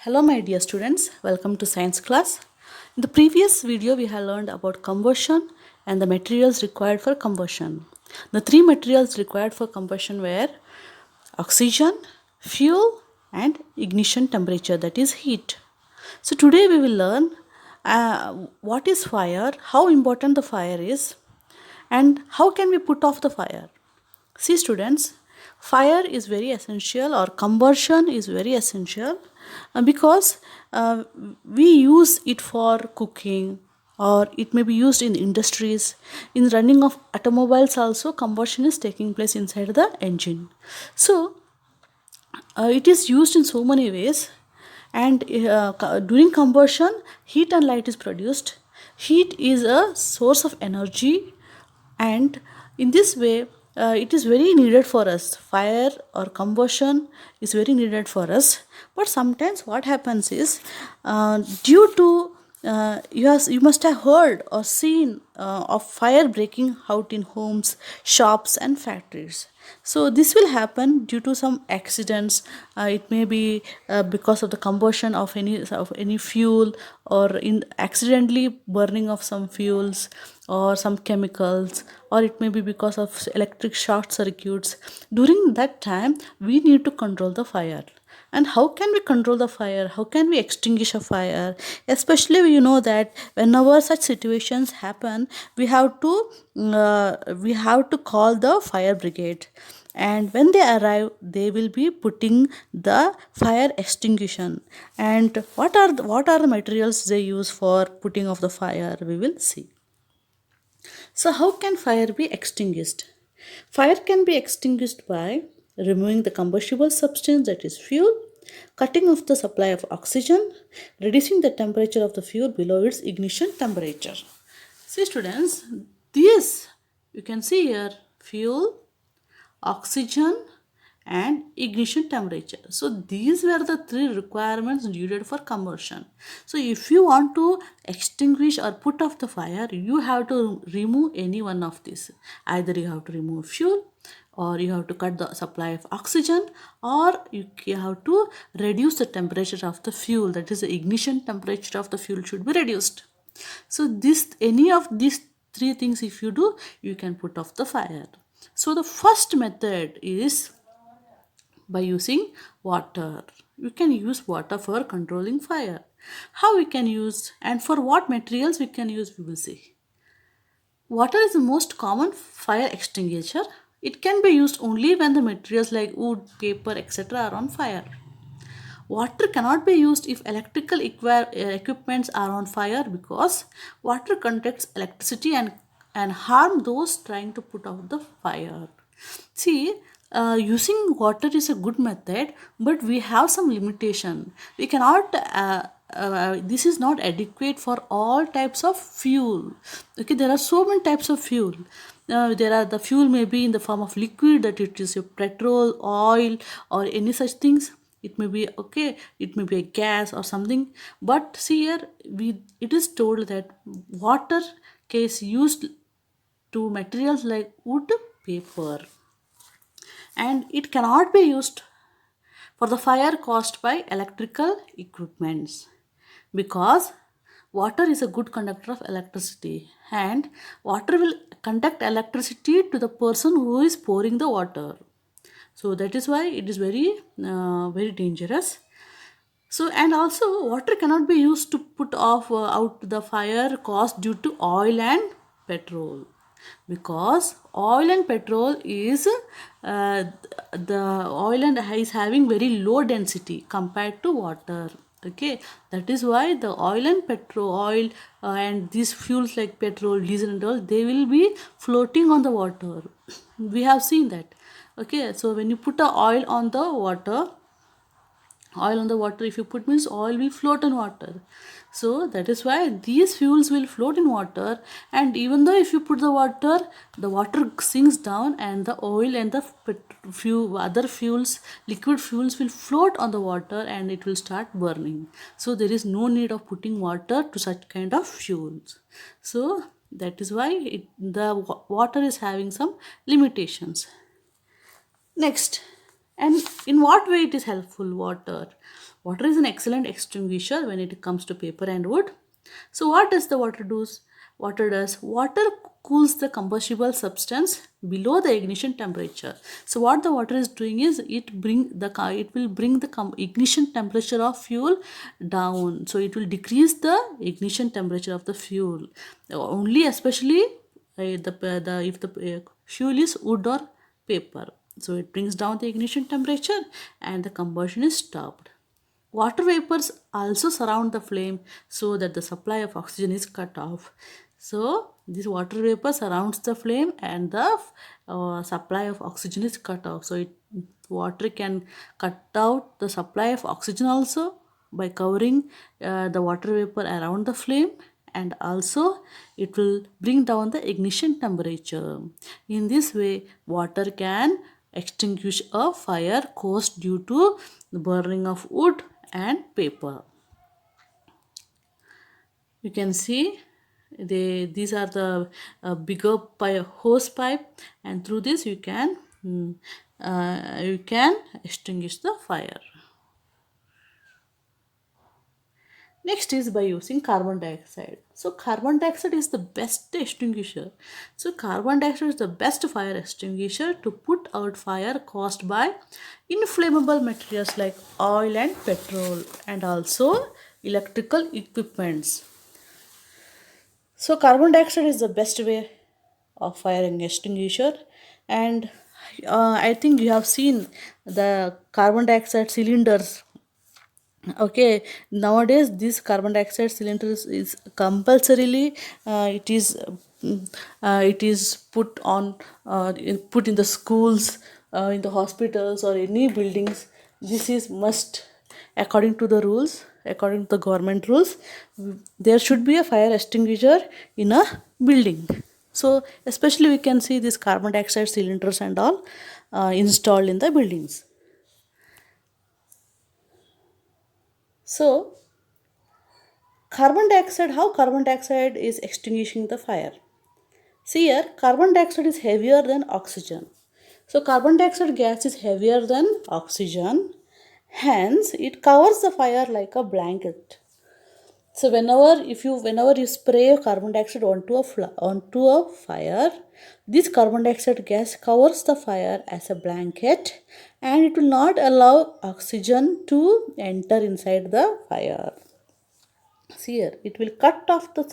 Hello my dear students, welcome to science class. In the previous video we have learned about combustion and the materials required for combustion. The three materials required for combustion were oxygen, fuel and ignition temperature, that is heat. So today we will learn what is fire, how important the fire is and how can we put off the fire. See students, fire is very essential or combustion is very essential because we use it for cooking or it may be used in industries. In running of automobiles also combustion is taking place inside the engine. So it is used in so many ways and during combustion heat and light is produced. Heat is a source of energy and in this way it is very needed for us. Fire or combustion is very needed for us, but sometimes what happens is due to you must have heard or seen of fire breaking out in homes, shops and factories. So this will happen due to some accidents. It may be because of the combustion of any fuel or in accidentally burning of some fuels or some chemicals, or it may be because of electric short circuits. During that time we need to control the fire. And how can we control the fire, how can we extinguish a fire? Especially you know that whenever such situations happen we have to call the fire brigade, and when they arrive they will be putting the fire extinguishing. And what are the materials they use for putting off the fire, we will see. So how can fire be extinguished? Fire can be extinguished by removing the combustible substance, that is fuel, cutting off the supply of oxygen, reducing the temperature of the fuel below its ignition temperature. See students, this you can see here fuel, oxygen and ignition temperature. So these were the three requirements needed for combustion. So if you want to extinguish or put off the fire, you have to remove any one of these. Either you have to remove fuel, or you have to cut the supply of oxygen, or you have to reduce the temperature of the fuel, that is the ignition temperature of the fuel should be reduced. So this any of these three things if you do, you can put off the fire. So the first method is by using water. You can use water for controlling fire. How we can use and for what materials we can use, we will see. Water is the most common fire extinguisher. It can be used only when the materials like wood, paper, etc. are on fire. Water cannot be used if electrical equipments are on fire because water conducts electricity and harm those trying to put out the fire. See, using water is a good method, but we have some limitation. We cannot. This is not adequate for all types of fuel. Okay, there are so many types of fuel. There are the fuel may be in the form of liquid, that it is a petrol, oil, or any such things. It may be okay. It may be a gas or something. But see here, it is told that water case used to materials like wood, paper, and it cannot be used for the fire caused by electrical equipments because water is a good conductor of electricity, and water will conduct electricity to the person who is pouring the water. So that is why it is very dangerous. So and also water cannot be used to put off out the fire caused due to oil and petrol, because oil and petrol is the oil and is having very low density compared to water. Okay, that is why the oil and and these fuels like petrol, diesel and all, they will be floating on the water. We have seen that. Okay, so when you put a oil on the water, if you put means oil will float in water. So that is why these fuels will float in water, and even though if you put the water sinks down and the oil and the few other fuels, liquid fuels will float on the water and it will start burning. So there is no need of putting water to such kind of fuels. So that is why the water is having some limitations. Next, and in what way it is helpful, water? Water is an excellent extinguisher when it comes to paper and wood. So what does the water do? Water cools the combustible substance below the ignition temperature. So what the water is doing is it will bring the ignition temperature of fuel down. So it will decrease the ignition temperature of the fuel. Only especially if the fuel is wood or paper. So it brings down the ignition temperature and the combustion is stopped. Water vapors also surround the flame so that the supply of oxygen is cut off. So this water vapor surrounds the flame and the supply of oxygen is cut off. So water can cut out the supply of oxygen also by covering the water vapor around the flame, and also it will bring down the ignition temperature. In this way, water can extinguish a fire caused due to the burning of wood and paper. You can see these are the bigger hose pipe, and through this you can extinguish the fire. Next is by using carbon dioxide. So carbon dioxide is the best extinguisher. So carbon dioxide is the best fire extinguisher to put out fire caused by inflammable materials like oil and petrol, and also electrical equipments. So carbon dioxide is the best way of fire extinguisher, and I think you have seen the carbon dioxide cylinders. Okay, nowadays this carbon dioxide cylinders is compulsorily it is put in the schools, in the hospitals or any buildings. This is must according to the rules, according to the government rules. There should be a fire extinguisher in a building. So especially we can see these carbon dioxide cylinders and all installed in the buildings. So how carbon dioxide is extinguishing the fire? See here, carbon dioxide is heavier than oxygen. So carbon dioxide gas is heavier than oxygen. Hence, it covers the fire like a blanket. So whenever you spray carbon dioxide onto a fire, this carbon dioxide gas covers the fire as a blanket, and it will not allow oxygen to enter inside the fire. See here, it will cut off the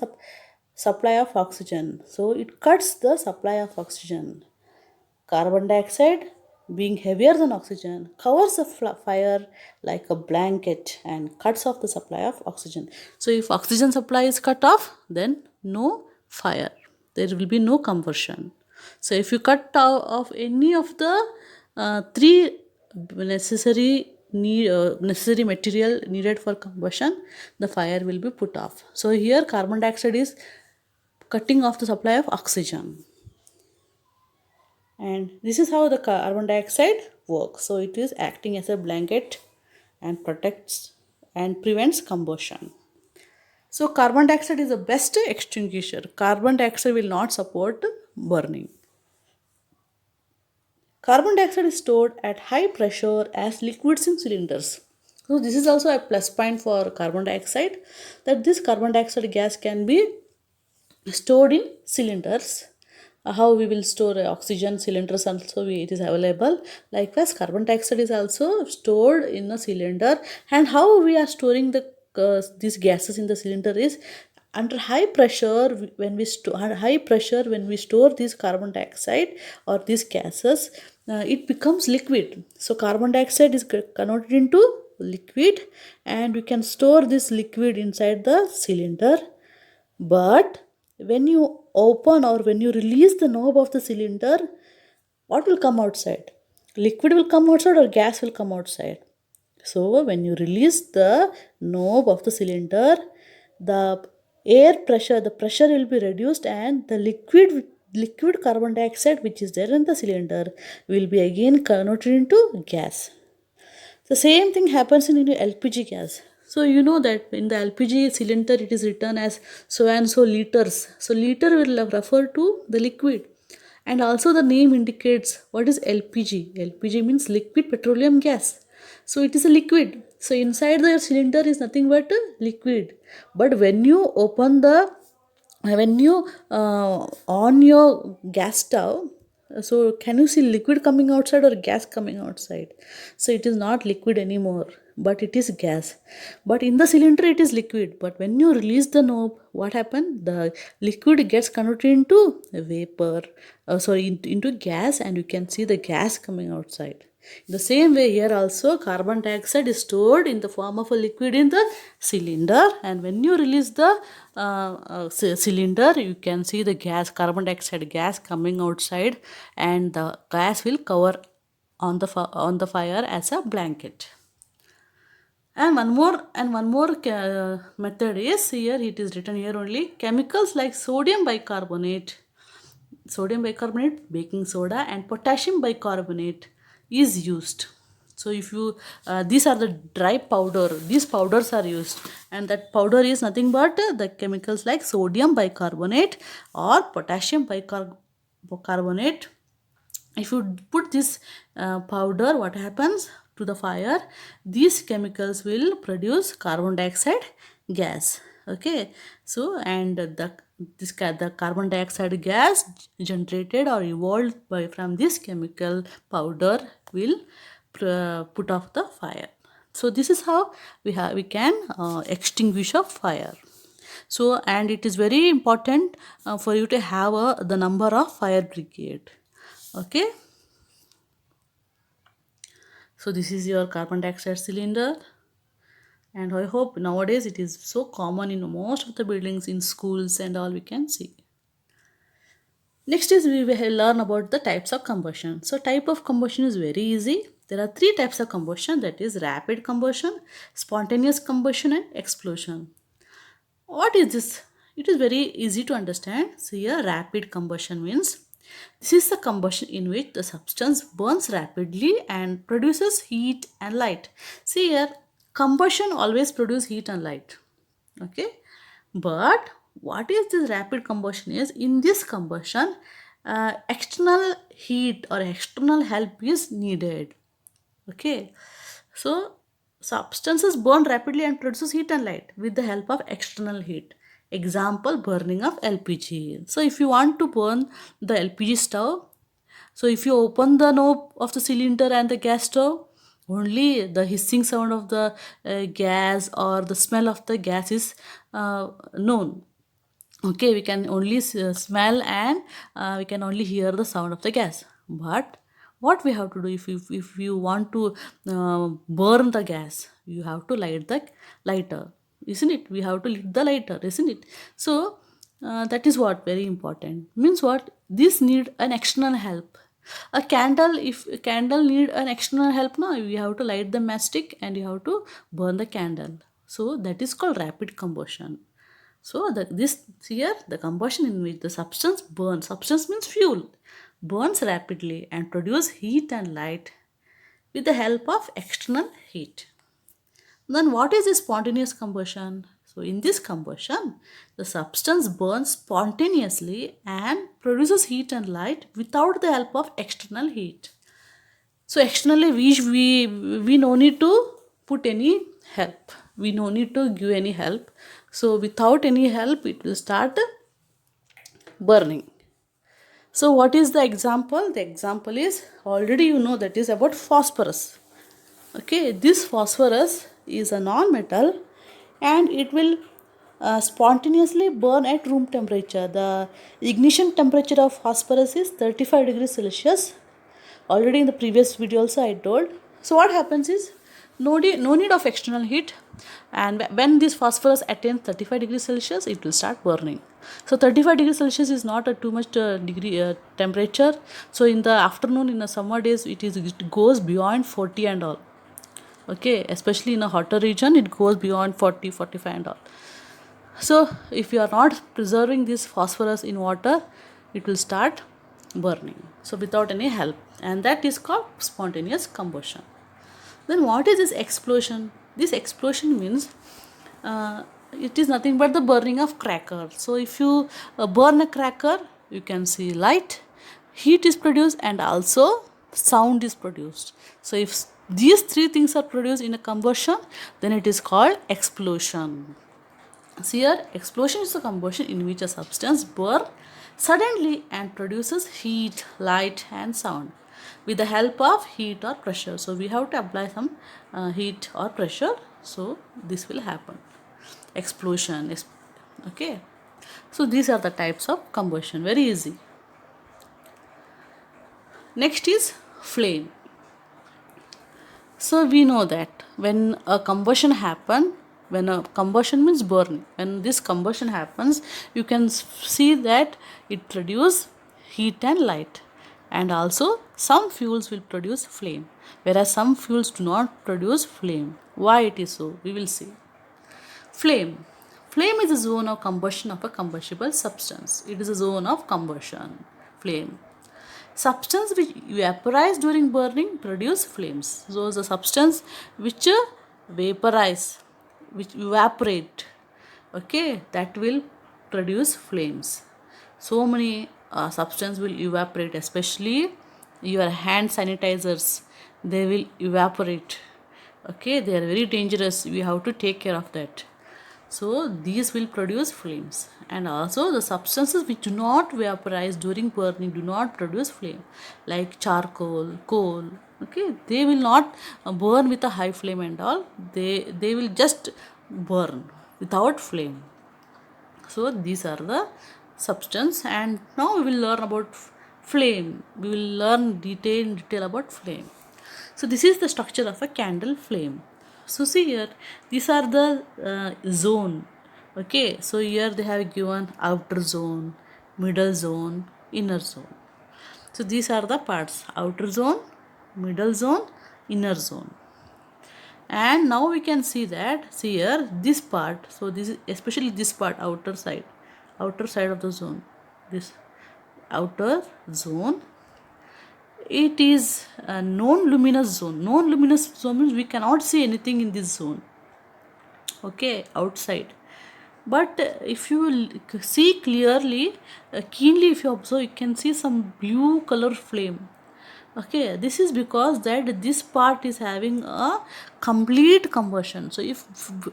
supply of oxygen. So it cuts the supply of oxygen. Carbon dioxide, being heavier than oxygen, covers the fire like a blanket and cuts off the supply of oxygen. So if oxygen supply is cut off, then no fire. There will be no combustion. So if you cut off any of the three necessary material needed for combustion, the fire will be put off. So here carbon dioxide is cutting off the supply of oxygen, and this is how the carbon dioxide works. So it is acting as a blanket and protects and prevents combustion. So carbon dioxide is the best extinguisher. Carbon dioxide will not support burning. Carbon dioxide is stored at high pressure as liquids in cylinders. So this is also a plus point for carbon dioxide, that this carbon dioxide gas can be stored in cylinders. How we will store oxygen cylinders also it is available. Likewise, carbon dioxide is also stored in a cylinder. And how we are storing these gases in the cylinder is under high pressure. When we store this carbon dioxide or these gases, it becomes liquid. So carbon dioxide is converted into liquid, and we can store this liquid inside the cylinder. But when you open or when you release the knob of the cylinder, what will come outside? Liquid will come outside or gas will come outside? So when you release the knob of the cylinder, the the pressure will be reduced, and the liquid carbon dioxide which is there in the cylinder will be again converted into gas. The same thing happens in LPG gas. So you know that in the LPG cylinder it is written as so and so liters. So liter will refer to the liquid, and also the name indicates what is LPG. LPG means liquid petroleum gas. So it is a liquid. So inside the cylinder is nothing but a liquid. But when you open the when you on your gas stove, so can you see liquid coming outside or gas coming outside? So it is not liquid anymore, but it is gas. But in the cylinder it is liquid, but when you release the knob, what happened? The liquid gets converted into vapor, into gas, and you can see the gas coming outside. In the same way, here also carbon dioxide is stored in the form of a liquid in the cylinder, and when you release the cylinder, you can see the gas, carbon dioxide gas coming outside, and the gas will cover on the fire as a blanket. And one more method is here. It is written here only. Chemicals like sodium bicarbonate, baking soda, and potassium bicarbonate is used. So if you these are the dry powder, these powders are used, and that powder is nothing but the chemicals like sodium bicarbonate or potassium bicarbonate. If you put this powder, what happens to the fire? These chemicals will produce carbon dioxide gas. Okay, so and the carbon dioxide gas generated or evolved by from this chemical powder will put off the fire. So this is how we can extinguish a fire. So, and it is very important for you to have the number of fire brigade. Okay, so this is your carbon dioxide cylinder, and I hope nowadays it is so common in most of the buildings, in schools and all, we can see. Next is we will learn about the types of combustion. So type of combustion is very easy. There are three types of combustion, that is rapid combustion, spontaneous combustion, and explosion. What is this? It is very easy to understand. So here rapid combustion means this is the combustion in which the substance burns rapidly and produces heat and light. See here, combustion always produces heat and light. Okay, but what is this rapid combustion is? In this combustion, external heat or external help is needed. Okay, so substances burn rapidly and produces heat and light with the help of external heat. Example, burning of LPG. So if you want to burn the LPG stove, so if you open the knob of the cylinder and the gas stove, only the hissing sound of the gas or the smell of the gas is known. Okay, we can only smell, and we can only hear the sound of the gas. But what we have to do, if you want to burn the gas, you have to light the lighter, isn't it? We have to lit the lighter, isn't it? So that is what very important means. What this need an external help. A candle, if a candle need an external help, now you have to light the matchstick and you have to burn the candle. So that is called rapid combustion. So this here, the combustion in which the substance burns, substance means fuel, burns rapidly and produce heat and light with the help of external heat. Then what is this spontaneous combustion? So in this combustion, the substance burns spontaneously and produces heat and light without the help of external heat. So externally we no need to put any help. We no need to give any help. So without any help, it will start burning. So what is the example? The example is already you know, that is about phosphorus. Okay, this phosphorus is a non-metal and it will spontaneously burn at room temperature. The ignition temperature of phosphorus is 35 degrees Celsius. Already in the previous video also I told. So what happens is no need of external heat, and when this phosphorus attains 35 degrees Celsius, it will start burning. So 35 degrees Celsius is not a too much degree temperature. So in the afternoon, in the summer days, it goes beyond 40 and all. Okay, especially in a hotter region, it goes beyond 40, 45 and all. So if you are not preserving this phosphorus in water, it will start burning. So without any help, and that is called spontaneous combustion. Then what is this explosion? This explosion means it is nothing but the burning of cracker. So if you burn a cracker, you can see light, heat is produced, and also sound is produced. So if these three things are produced in a combustion, then it is called explosion. So here explosion is a combustion in which a substance burns suddenly and produces heat, light and sound with the help of heat or pressure. So we have to apply some heat or pressure, so this will happen. Explosion is okay. So these are the types of combustion, very easy. Next is flame. So we know that when a combustion happen, when a combustion means burning, when this combustion happens, you can see that it produce heat and light, and also some fuels will produce flame, whereas some fuels do not produce flame. Why it is so? We will see. Flame. Flame is a zone of combustion of a combustible substance. It is a zone of combustion. Flame. Substance which vaporize during burning produce flames. So the substance which vaporize, which evaporate, okay, that will produce flames. So many substance will evaporate, especially your hand sanitizers, they will evaporate. Okay, they are very dangerous. We have to take care of that. So these will produce flames, and also the substances which do not vaporize during burning do not produce flame, like charcoal, coal. Okay, they will not burn with a high flame and all. They will just burn without flame. So these are the substance, and now we will learn about flame. We will learn detail about flame. So this is the structure of a candle flame. So see here, these are the zone. Okay, so here they have given outer zone, middle zone, inner zone. So these are the parts: outer zone, middle zone, inner zone. And now we can see that, see here, this part, so this is especially this part, outer side of the zone, this outer zone, it is a non-luminous zone. Non-luminous zone means we cannot see anything in this zone, okay, outside. But if you see clearly, keenly, if you observe, you can see some blue color flame. Okay, this is because that this part is having a complete combustion. So if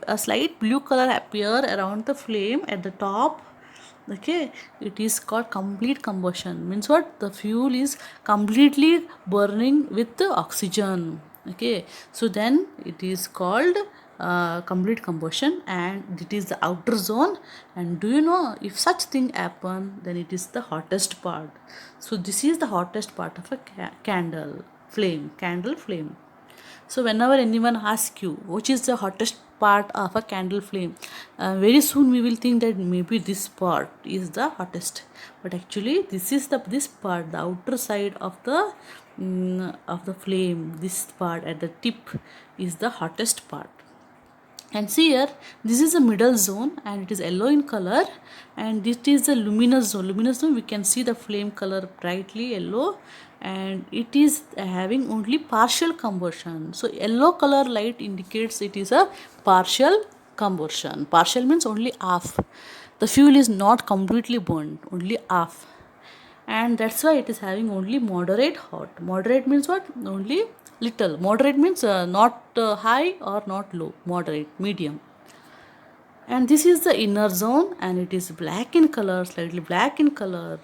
a slight blue color appear around the flame at the top, okay, it is called complete combustion. Means what? The fuel is completely burning with the oxygen. Okay, so then it is called complete combustion, and it is the outer zone. And do you know, if such thing happen, then it is the hottest part. So this is the hottest part of a candle flame. So whenever anyone asks you which is the hottest part of a candle flame, very soon we will think that maybe this part is the hottest, but actually this is this part, the outer side of the flame, this part at the tip is the hottest part. And see here, this is a middle zone and it is yellow in color, and it is the luminous zone. We can see the flame color brightly yellow, and it is having only partial combustion. So yellow color light indicates it is a partial combustion. Partial means only half. The fuel is not completely burned, only half, and that's why it is having only moderate hot. Moderate means what? Only little. Moderate means not high or not low. Moderate, medium. And this is the inner zone, and it is black in color, slightly black in color.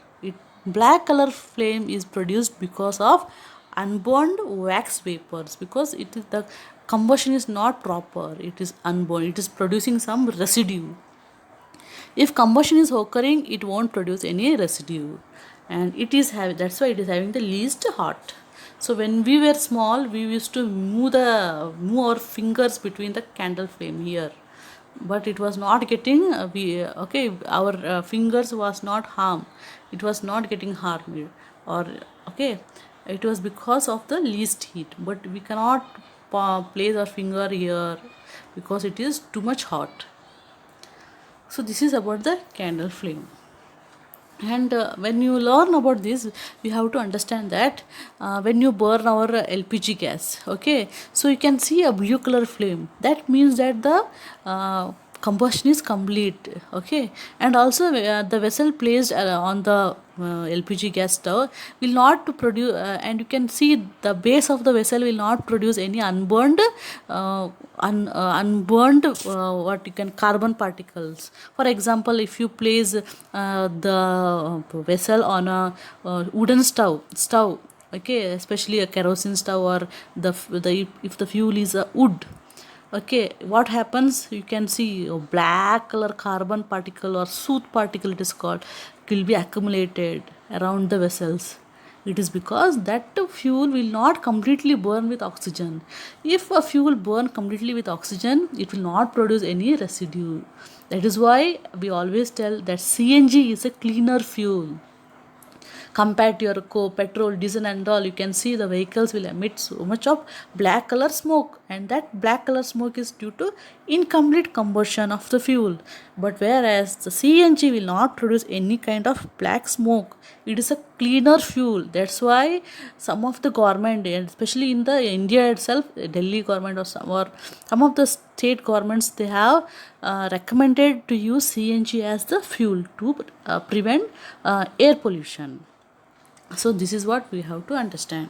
Black color flame is produced because of unburned wax vapors, because it is the combustion is not proper. It is unburned. It is producing some residue. If combustion is occurring, it won't produce any residue, and it is having, that's why it is having the least hot. So when we were small, we used to move our fingers between the candle flame here, but it was not getting our fingers was not harmed. It was not getting harmed, or okay, it was because of the least heat. But we cannot place our finger here because it is too much hot. So this is about the candle flame. And when you learn about this, we have to understand that when you burn our LPG gas, okay, so you can see a blue color flame. That means that the combustion is complete, okay. And also the vessel placed on the LPG gas stove will not produce, and you can see the base of the vessel will not produce any unburned, unburned what you can carbon particles. For example, if you place the vessel on a wooden stove, okay, especially a kerosene stove, or the if the fuel is a wood, okay, what happens, you can see a black color carbon particle or soot particle, it is called, will be accumulated around the vessels. It is because that fuel will not completely burn with oxygen. If a fuel burn completely with oxygen, it will not produce any residue. That is why we always tell that CNG is a cleaner fuel compared to your petrol, diesel and all. You can see the vehicles will emit so much of black color smoke, and that black color smoke is due to incomplete combustion of the fuel. But whereas the CNG will not produce any kind of black smoke, it is a cleaner fuel. That's why some of the government, and especially in the India itself, Delhi government or some of the state governments, they have recommended to use CNG as the fuel to prevent air pollution. So this is what we have to understand.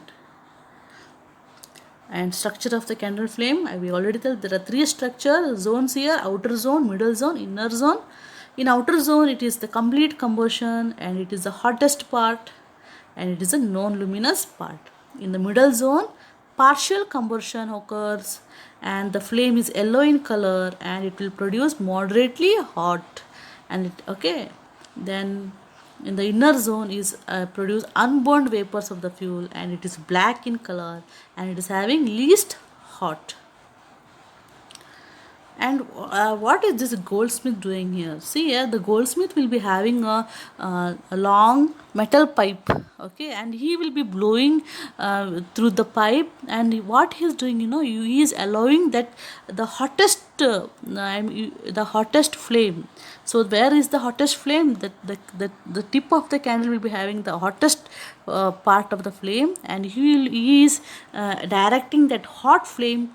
And structure of the candle flame, we already told there are three structure zones here: outer zone, middle zone, inner zone. In outer zone, it is the complete combustion and it is the hottest part, and it is a non-luminous part. In the middle zone, partial combustion occurs and the flame is yellow in color and it will produce moderately hot, and okay, then in the inner zone is produce unburned vapors of the fuel and it is black in color and it is having least hot. And what is this goldsmith doing here? See here, the goldsmith will be having a long metal pipe, okay, and he will be blowing through the pipe. And what he is doing, he is allowing that the hottest, the hottest flame. So where is the hottest flame? The tip of the candle will be having the hottest part of the flame, and he is directing that hot flame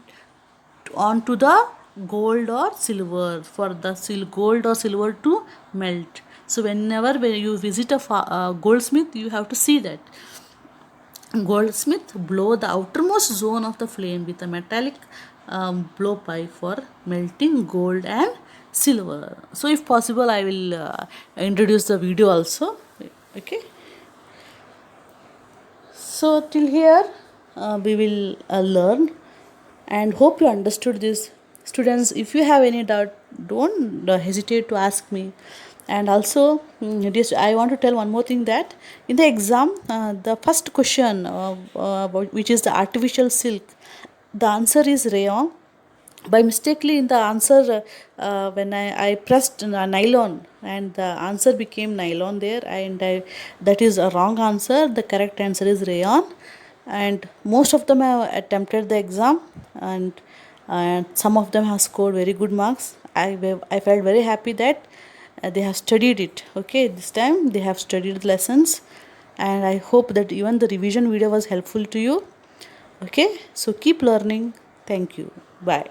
onto the gold or silver, for the gold or silver to melt. So whenever when you visit a goldsmith, you have to see that goldsmith blow the outermost zone of the flame with a metallic blowpipe for melting gold and silver. So if possible, I will introduce the video also. Okay, so till here we will learn, and hope you understood this. Students, if you have any doubt, don't hesitate to ask me. And also, I want to tell one more thing, that in the exam, the first question, which is the artificial silk, the answer is rayon. By mistakenly in the answer, when I pressed nylon, and the answer became nylon there, and that is a wrong answer. The correct answer is rayon. And most of them have attempted the exam, and some of them have scored very good marks. I felt very happy that they have studied it. Okay, this time they have studied the lessons, and I hope that even the revision video was helpful to you. Okay, so keep learning. Thank you. Bye.